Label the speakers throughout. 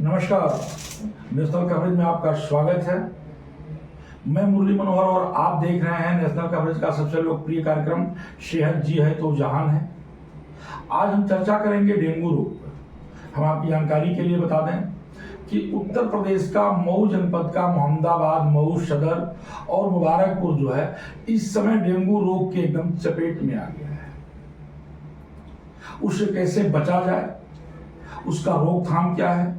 Speaker 1: नमस्कार, national coverage में आपका स्वागत है। मैं मुरली मनोहर और आप देख रहे हैं नेशनल कवरेज का सबसे लोकप्रिय कार्यक्रम सेहत जी है तो जहान है। आज हम चर्चा करेंगे डेंगू रोग पर। हम आपकी जानकारी के लिए बता दें कि उत्तर प्रदेश का मऊ जनपद का मोहम्मदाबाद, मऊ सदर और मुबारकपुर जो है इस समय डेंगू रोग के एकदम चपेट में आ गया है। उससे कैसे बचा जाए, उसका रोकथाम क्या है,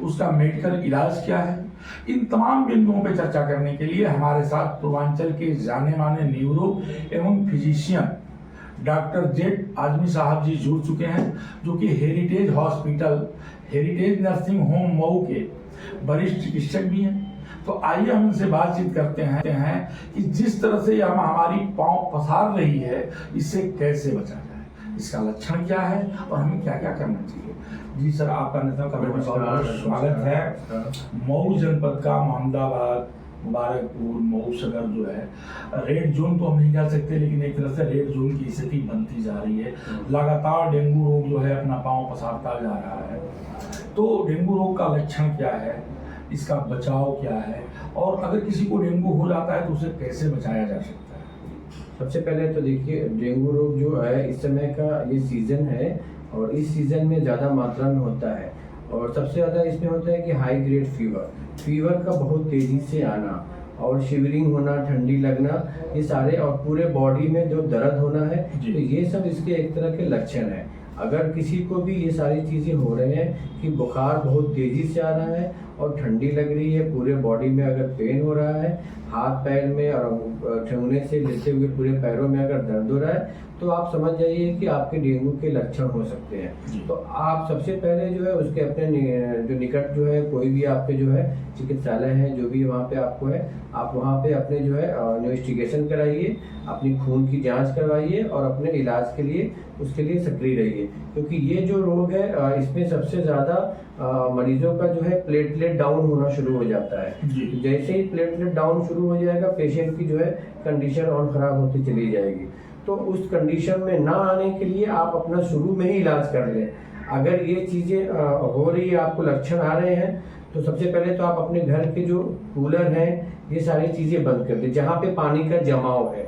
Speaker 1: उसका मेडिकल इलाज क्या है, इन तमाम बिंदुओं पर चर्चा करने के लिए हमारे साथ पूर्वांचल के जाने माने न्यूरो एवं फिजिशियन डॉक्टर जेड आजमी साहब जी जुड़ चुके हैं, जो कि heritage hospital, heritage nursing home Mau के वरिष्ठ चिकित्सक भी हैं। तो आइए हम इनसे बातचीत करते हैं कि जिस तरह से यह हमारी पांव पसार रही है, इससे कैसे बचा जाए, इसका लक्षण क्या है और हमें क्या क्या करना चाहिए। जी सर, आपका नेशनल कवरेज में बहुत स्वागत है। मऊ जनपद का मोहम्मदाबाद, मुबारकपुर, मऊ सदर जो है रेड जोन तो हम नहीं कह सकते, लेकिन एक तरह से रेड जोन की स्थिति बनती जा रही है। लगातार डेंगू रोग जो है अपना पांव पसारता जा रहा है। तो डेंगू रोग का लक्षण क्या है, इसका बचाव क्या है, और अगर किसी को डेंगू हो जाता है तो उसे कैसे बचाया जा सकता है।
Speaker 2: सबसे पहले तो देखिए, डेंगू रोग जो है इस समय का ये सीजन है और इस सीजन में ज़्यादा मात्रा में होता है। और सबसे ज़्यादा इसमें होता है कि हाई ग्रेड फीवर का बहुत तेज़ी से आना और शिवरिंग होना, ठंडी लगना, ये सारे, और पूरे बॉडी में जो दर्द होना है, तो ये सब इसके एक तरह के लक्षण हैं। अगर किसी को भी ये सारी चीज़ें हो रहे हैं कि बुखार बहुत तेज़ी से आ रहा है और ठंडी लग रही है, पूरे बॉडी में अगर पेन हो रहा है, हाथ पैर में और ठेहुने से लेते हुए पूरे पैरों में अगर दर्द हो रहा है, तो आप समझ जाइए कि आपके डेंगू के लक्षण हो सकते हैं। तो आप सबसे पहले जो है उसके अपने जो निकट जो है कोई भी आपके जो है चिकित्सालय है, जो भी वहाँ पे आपको है, आप वहाँ पे अपने जो है इन्वेस्टिगेशन कराइए, अपनी खून की जांच करवाइए और अपने इलाज के लिए उसके लिए सक्रिय रहिए। क्योंकि ये जो रोग है इसमें सबसे ज़्यादा मरीजों का जो है प्लेटलेट डाउन होना शुरू हो जाता है। जैसे ही प्लेटलेट डाउन शुरू हो जाएगा, पेशेंट की जो है कंडीशन और ख़राब होती चली जाएगी। तो उस कंडीशन में ना आने के लिए आप अपना शुरू में ही इलाज कर लें। अगर ये चीज़ें हो रही है, आपको लक्षण आ रहे हैं, तो सबसे पहले तो आप अपने घर के जो कूलर हैं, ये सारी चीज़ें बंद कर दें। जहाँ पे पानी का जमाव है,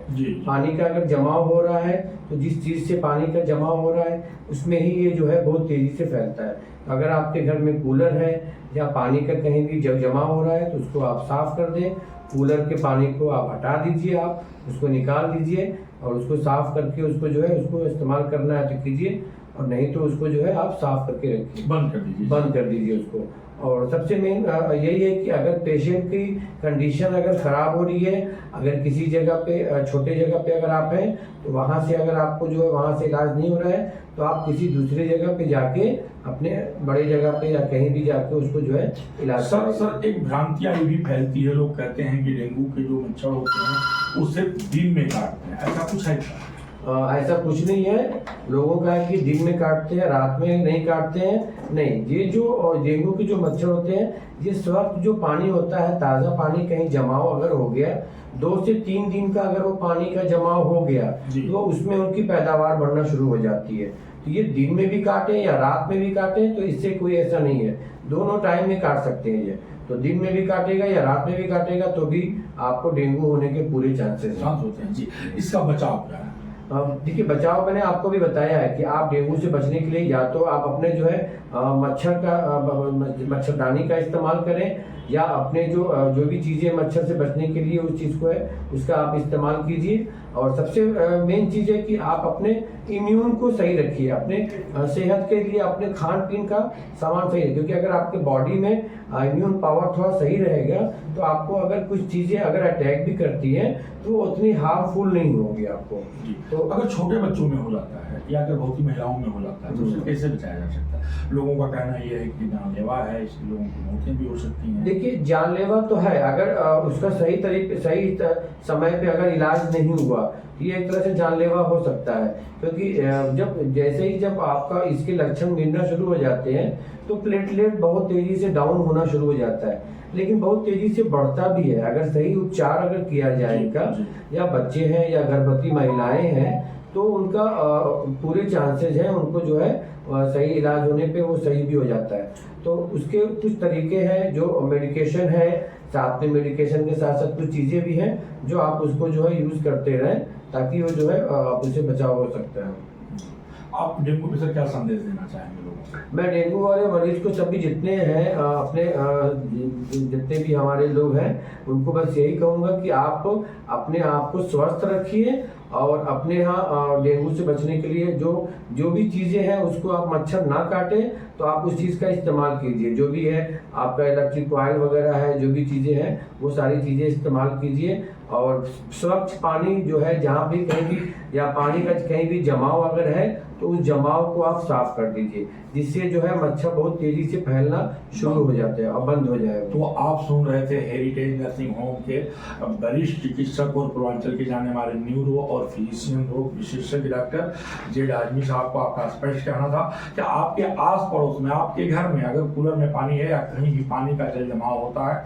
Speaker 2: पानी का अगर जमाव हो रहा है, तो जिस चीज़ से पानी का जमाव हो रहा है उसमें ही ये जो है बहुत तेज़ी से फैलता है। अगर आपके घर में कूलर है या पानी का कहीं भी जमाव हो रहा है, तो उसको आप साफ कर दें। कूलर के पानी को आप हटा दीजिए, आप उसको निकाल दीजिए और उसको साफ करके उसको जो है उसको इस्तेमाल करना है तो कीजिए, और नहीं तो उसको जो है आप साफ करके रखिए, बंद कर दीजिए उसको। और सबसे मेन यही है कि अगर पेशेंट की कंडीशन अगर ख़राब हो रही है, अगर किसी जगह पे छोटे जगह पे अगर आप हैं, तो वहाँ से अगर आपको जो है वहाँ से इलाज नहीं हो रहा है, तो आप किसी दूसरे जगह पे जाके अपने बड़े जगह पे या कहीं भी जाके उसको जो है इलाज।
Speaker 1: सर एक भ्रांतियाँ ये भी फैलती है, लोग कहते हैं कि डेंगू के जो मच्छर होते हैं वो सिर्फ दिन में काटते हैं, ऐसा कुछ है?
Speaker 2: ऐसा कुछ नहीं है। लोगों का है कि दिन में काटते हैं, रात में नहीं काटते हैं। नहीं, ये जो डेंगू के जो मच्छर होते हैं, ये स्वच्छ जो पानी होता है, ताज़ा पानी, कहीं जमाव अगर हो गया, 2 से 3 दिन का अगर वो पानी का जमाव हो गया, तो उसमें उनकी पैदावार बढ़ना शुरू हो जाती है। तो ये दिन में भी काटें या रात में भी काटें, तो इससे कोई ऐसा नहीं है, दोनों टाइम में काट सकते हैं ये। तो दिन में भी काटेगा या रात में भी काटेगा, तो भी आपको डेंगू होने के पूरे चांसेस
Speaker 1: होते हैं। जी, इसका बचाव क्या है?
Speaker 2: देखिए, बचाव मैंने आपको भी बताया है कि आप डेंगू से बचने के लिए या तो आप अपने जो है मच्छरदानी का इस्तेमाल करें, या अपने जो भी चीज़ें मच्छर से बचने के लिए उस चीज़ को है उसका आप इस्तेमाल कीजिए। और सबसे मेन चीज़ है कि आप अपने इम्यून को सही रखिए, अपने सेहत के लिए अपने खान पीन का सामान सही है। क्योंकि अगर आपके बॉडी में इम्यून पावर थोड़ा सही रहेगा, तो आपको अगर कुछ चीज़ें अगर अटैक भी करती हैं, तो वो उतनी हार्मफुल नहीं होगी आपको।
Speaker 1: तो अगर छोटे बच्चों में हो जाता है या गर्भवती महिलाओं में हो जाता है, तो उसे कैसे बचाया जा सकता है? लोगों का कहना यह है कि जानलेवा है, इससे लोगों की मौतें भी हो सकती हैं।
Speaker 2: देखिए, जानलेवा तो है, अगर उसका सही समय पे अगर इलाज नहीं हुआ, ये एक तरह से जानलेवा हो सकता है। क्योंकि जब आपका इसके लक्षण गिरना शुरू हो जाते हैं, तो प्लेटलेट बहुत तेजी से डाउन होना शुरू हो जाता है, लेकिन बहुत तेजी से बढ़ता भी है। अगर सही उपचार अगर किया जाएगा, या बच्चे हैं या गर्भवती महिलाएं हैं, तो उनका पूरे चांसेस हैं उनको जो है सही इलाज होने पे वो सही भी हो जाता है। तो उसके कुछ तरीके हैं, जो मेडिकेशन है, साथ में मेडिकेशन के साथ साथ कुछ चीज़ें भी हैं जो आप उसको जो है यूज़ करते रहें, ताकि वो जो है उससे बचाव हो सकता है।
Speaker 1: आप डेंगू पे सर क्या संदेश देना चाहेंगे लोगों को?
Speaker 2: मैं डेंगू वाले मरीज को, सभी जितने हैं अपने जितने भी हमारे लोग हैं, उनको बस यही कहूँगा कि आप अपने आप को स्वस्थ रखिए और अपने यहाँ डेंगू से बचने के लिए जो भी चीज़ें हैं उसको आप मच्छर ना काटें, तो आप उस चीज़ का इस्तेमाल कीजिए। जो भी है आपका इलेक्ट्रिक कॉइल वगैरह है, जो भी चीज़ें हैं वो सारी चीज़ें इस्तेमाल कीजिए। और स्वच्छ पानी जो है, जहाँ भी कहीं भी या पानी का कहीं भी जमाव अगर है तो उस जमाव को आप साफ कर दीजिए, जिससे जो है मच्छर बहुत तेजी से फैलना शुरू हो जाते हैं और बंद हो जाएगा।
Speaker 1: तो आप सुन रहे थे हेरिटेज नर्सिंग होम के वरिष्ठ चिकित्सक और पूर्वांचल के जाने माने न्यूरो और फिजिशियन रोग विशेषज्ञ डॉक्टर जेड आजमी साहब को आपका स्पष्ट कहना था कि आपके आस पड़ोस में, आपके घर में अगर कूलर में पानी है या कहीं भी पानी का जल जमाव होता है,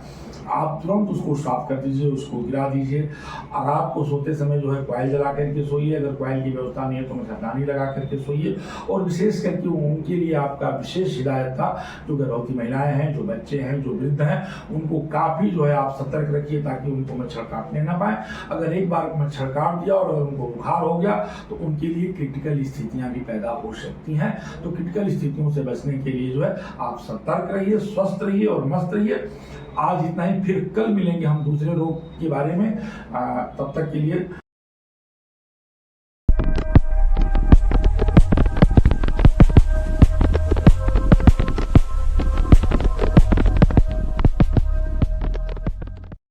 Speaker 1: आप तुरंत उसको साफ कर दीजिए, उसको गिरा दीजिए। और रात को सोते समय जो है कॉइल जला करके सोइए, अगर कॉइल की व्यवस्था नहीं है तो मच्छरदानी लगा करके सोइए। और विशेष करके उनके लिए आपका विशेष हिदायत था, जो गर्भवती महिलाएं हैं, जो बच्चे हैं, जो वृद्ध हैं, उनको काफी जो है आप सतर्क रखिए ताकि उनको मच्छर काटने ना पाए। अगर एक बार मच्छर काट दिया और अगर उनको बुखार हो गया तो उनके लिए क्रिटिकल स्थितियां भी पैदा हो सकती हैं। तो क्रिटिकल स्थितियों से बचने के लिए जो है आप सतर्क रहिए, स्वस्थ रहिए और मस्त रहिए। आज इतना ही, फिर कल मिलेंगे हम दूसरे रोग के बारे में। तब तक के लिए